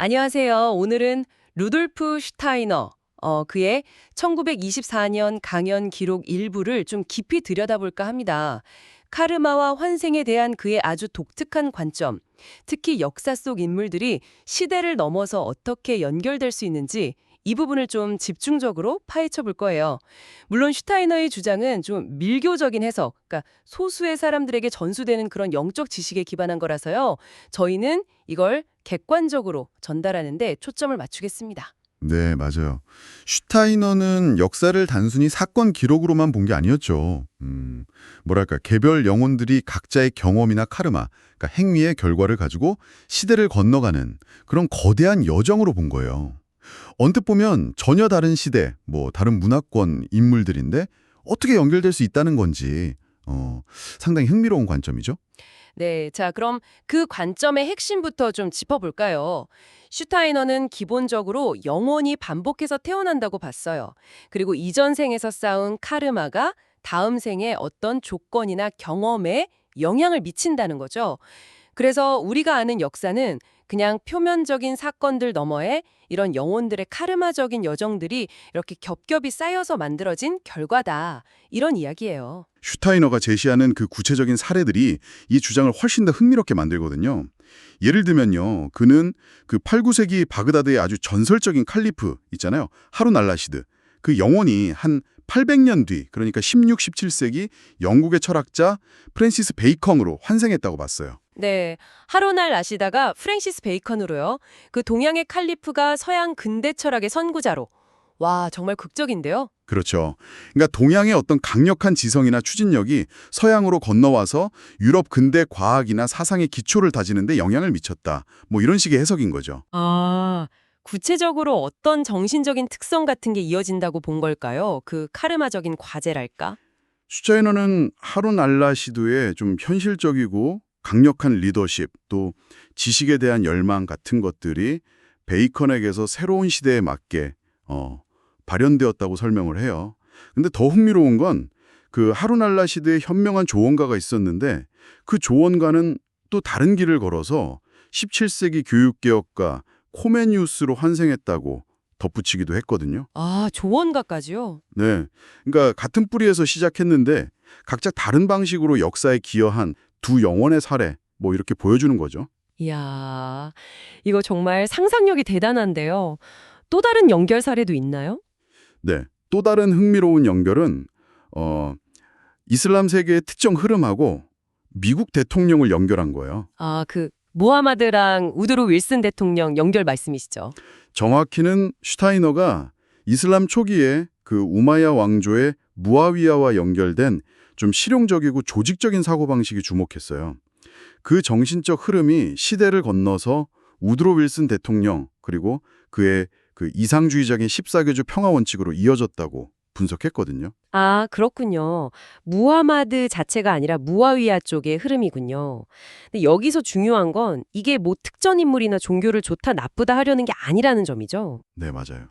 안녕하세요. 오늘은 루돌프 슈타이너, 그의 1924년 강연 기록 일부를 좀 깊이 들여다볼까 합니다. 카르마와 환생에 대한 그의 아주 독특한 관점, 특히 역사 속 인물들이 시대를 넘어서 어떻게 연결될 수 있는지 이 부분을 좀 집중적으로 파헤쳐 볼 거예요. 물론 슈타이너의 주장은 좀 밀교적인 해석, 그러니까 소수의 사람들에게 전수되는 그런 영적 지식에 기반한 거라서요. 저희는 이걸 객관적으로 전달하는데 초점을 맞추겠습니다. 네, 맞아요. 슈타이너는 역사를 단순히 사건 기록으로만 본 게 아니었죠. 뭐랄까, 개별 영혼들이 각자의 경험이나 카르마, 그러니까 행위의 결과를 가지고 시대를 건너가는 그런 거대한 여정으로 본 거예요. 언뜻 보면 전혀 다른 시대, 다른 문화권 인물들인데 어떻게 연결될 수 있다는 건지 상당히 흥미로운 관점이죠. 네, 자, 그럼 그 관점의 핵심부터 좀 짚어볼까요? 슈타이너는 기본적으로 영원히 반복해서 태어난다고 봤어요. 그리고 이전 생에서 쌓은 카르마가 다음 생에 어떤 조건이나 경험에 영향을 미친다는 거죠. 그래서 우리가 아는 역사는 그냥 표면적인 사건들 너머에 이런 영혼들의 카르마적인 여정들이 이렇게 겹겹이 쌓여서 만들어진 결과다. 이런 이야기예요. 슈타이너가 제시하는 그 구체적인 사례들이 이 주장을 훨씬 더 흥미롭게 만들거든요. 예를 들면요. 그는 그 8, 9세기 바그다드의 아주 전설적인 칼리프 있잖아요. 하룬 알라시드. 그 영혼이 한 800년 뒤, 그러니까 16, 17세기 영국의 철학자 프랜시스 베이컨으로 환생했다고 봤어요. 네, 하로날 라시다가 프랭시스 베이컨으로요. 그 동양의 칼리프가 서양 근대 철학의 선구자로. 와, 정말 극적인데요. 그렇죠. 그러니까 동양의 어떤 강력한 지성이나 추진력이 서양으로 건너와서 유럽 근대 과학이나 사상의 기초를 다지는 데 영향을 미쳤다. 이런 식의 해석인 거죠. 아, 구체적으로 어떤 정신적인 특성 같은 게 이어진다고 본 걸까요? 그 카르마적인 과제랄까? 슈차이너는 하룬 알라시드의 좀 현실적이고 강력한 리더십, 또 지식에 대한 열망 같은 것들이 베이컨에게서 새로운 시대에 맞게 발현되었다고 설명을 해요. 근데 더 흥미로운 건 그 하룬 알라시드의 현명한 조언가가 있었는데 그 조언가는 또 다른 길을 걸어서 17세기 교육개혁가 코메니우스로 환생했다고 덧붙이기도 했거든요. 아, 조언가까지요? 네, 그러니까 같은 뿌리에서 시작했는데 각자 다른 방식으로 역사에 기여한 두 영혼의 사례, 이렇게 보여주는 거죠. 이야, 이거 정말 상상력이 대단한데요. 또 다른 연결 사례도 있나요? 네, 또 다른 흥미로운 연결은 이슬람 세계의 특정 흐름하고 미국 대통령을 연결한 거예요. 아, 그 무하마드랑 우드로 윌슨 대통령 연결 말씀이시죠? 정확히는 슈타이너가 이슬람 초기에 그 우마야 왕조의 무아위야와 연결된 좀 실용적이고 조직적인 사고방식이 주목했어요. 그 정신적 흐름이 시대를 건너서 우드로 윌슨 대통령 그리고 그의 그 이상주의적인 14교주 평화원칙으로 이어졌다고 분석했거든요. 아, 그렇군요. 무하마드 자체가 아니라 무아위야 쪽의 흐름이군요. 근데 여기서 중요한 건 이게 뭐 특정 인물이나 종교를 좋다 나쁘다 하려는 게 아니라는 점이죠. 네, 맞아요.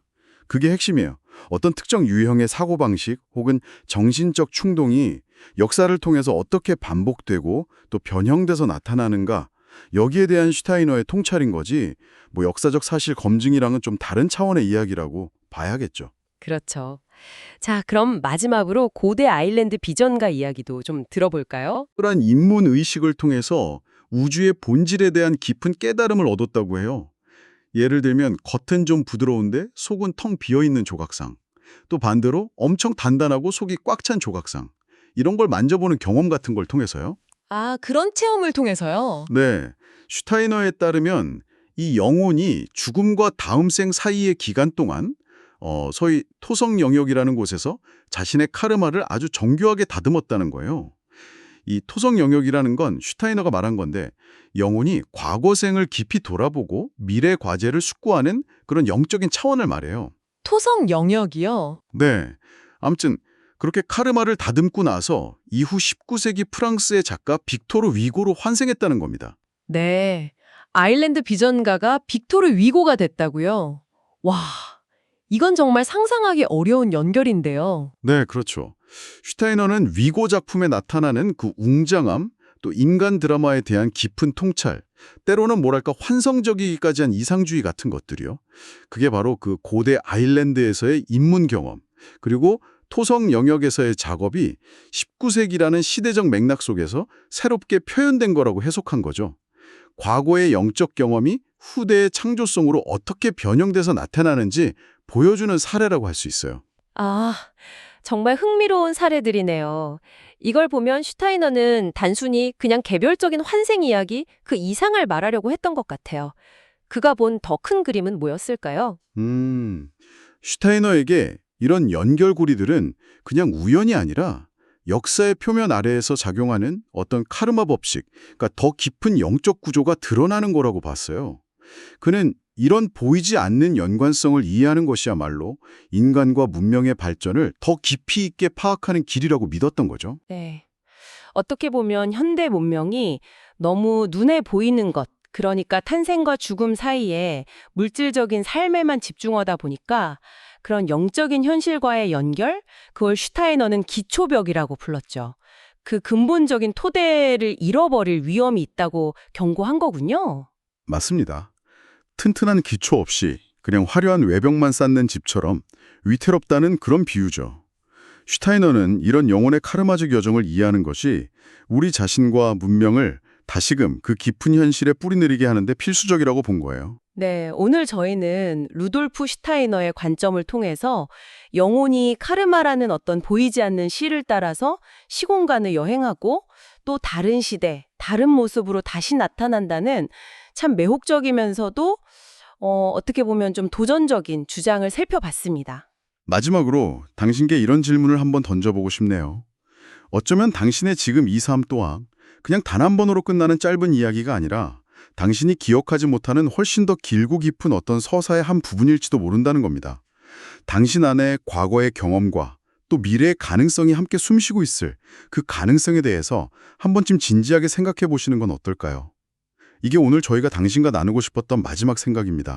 그게 핵심이에요. 어떤 특정 유형의 사고방식 혹은 정신적 충동이 역사를 통해서 어떻게 반복되고 또 변형돼서 나타나는가, 여기에 대한 슈타이너의 통찰인 거지 역사적 사실 검증이랑은 좀 다른 차원의 이야기라고 봐야겠죠. 그렇죠. 자, 그럼 마지막으로 고대 아일랜드 비전가 이야기도 좀 들어볼까요? 그러한 인문 의식을 통해서 우주의 본질에 대한 깊은 깨달음을 얻었다고 해요. 예를 들면 겉은 좀 부드러운데 속은 텅 비어있는 조각상. 또 반대로 엄청 단단하고 속이 꽉 찬 조각상. 이런 걸 만져보는 경험 같은 걸 통해서요. 아, 그런 체험을 통해서요? 네, 슈타이너에 따르면 이 영혼이 죽음과 다음 생 사이의 기간 동안 소위 토성 영역이라는 곳에서 자신의 카르마를 아주 정교하게 다듬었다는 거예요. 이 토성 영역이라는 건 슈타이너가 말한 건데 영혼이 과거 생을 깊이 돌아보고 미래 과제를 숙고하는 그런 영적인 차원을 말해요. 토성 영역이요? 네, 아무튼 그렇게 카르마를 다듬고 나서 이후 19세기 프랑스의 작가 빅토르 위고로 환생했다는 겁니다. 네. 아일랜드 비전가가 빅토르 위고가 됐다고요? 와, 이건 정말 상상하기 어려운 연결인데요. 네, 그렇죠. 슈타이너는 위고 작품에 나타나는 그 웅장함, 또 인간 드라마에 대한 깊은 통찰, 때로는 뭐랄까 환성적이기까지 한 이상주의 같은 것들이요. 그게 바로 그 고대 아일랜드에서의 입문 경험, 그리고 토성 영역에서의 작업이 19세기라는 시대적 맥락 속에서 새롭게 표현된 거라고 해석한 거죠. 과거의 영적 경험이 후대의 창조성으로 어떻게 변형돼서 나타나는지 보여주는 사례라고 할 수 있어요. 아, 정말 흥미로운 사례들이네요. 이걸 보면 슈타이너는 단순히 그냥 개별적인 환생 이야기 그 이상을 말하려고 했던 것 같아요. 그가 본 더 큰 그림은 뭐였을까요? 슈타이너에게 이런 연결고리들은 그냥 우연이 아니라 역사의 표면 아래에서 작용하는 어떤 카르마 법칙, 그러니까 더 깊은 영적 구조가 드러나는 거라고 봤어요. 그는 이런 보이지 않는 연관성을 이해하는 것이야말로 인간과 문명의 발전을 더 깊이 있게 파악하는 길이라고 믿었던 거죠. 네. 어떻게 보면 현대 문명이 너무 눈에 보이는 것, 그러니까 탄생과 죽음 사이에 물질적인 삶에만 집중하다 보니까 그런 영적인 현실과의 연결, 그걸 슈타이너는 기초벽이라고 불렀죠. 그 근본적인 토대를 잃어버릴 위험이 있다고 경고한 거군요. 맞습니다. 튼튼한 기초 없이 그냥 화려한 외벽만 쌓는 집처럼 위태롭다는 그런 비유죠. 슈타이너는 이런 영혼의 카르마적 여정을 이해하는 것이 우리 자신과 문명을 다시금 그 깊은 현실에 뿌리내리게 하는데 필수적이라고 본 거예요. 네, 오늘 저희는 루돌프 슈타이너의 관점을 통해서 영혼이 카르마라는 어떤 보이지 않는 실을 따라서 시공간을 여행하고 또 다른 시대, 다른 모습으로 다시 나타난다는 참 매혹적이면서도 어떻게 보면 좀 도전적인 주장을 살펴봤습니다. 마지막으로 당신께 이런 질문을 한번 던져보고 싶네요. 어쩌면 당신의 지금 이 삶 또한 그냥 단 한 번으로 끝나는 짧은 이야기가 아니라 당신이 기억하지 못하는 훨씬 더 길고 깊은 어떤 서사의 한 부분일지도 모른다는 겁니다. 당신 안에 과거의 경험과 또 미래의 가능성이 함께 숨쉬고 있을 그 가능성에 대해서 한 번쯤 진지하게 생각해 보시는 건 어떨까요? 이게 오늘 저희가 당신과 나누고 싶었던 마지막 생각입니다.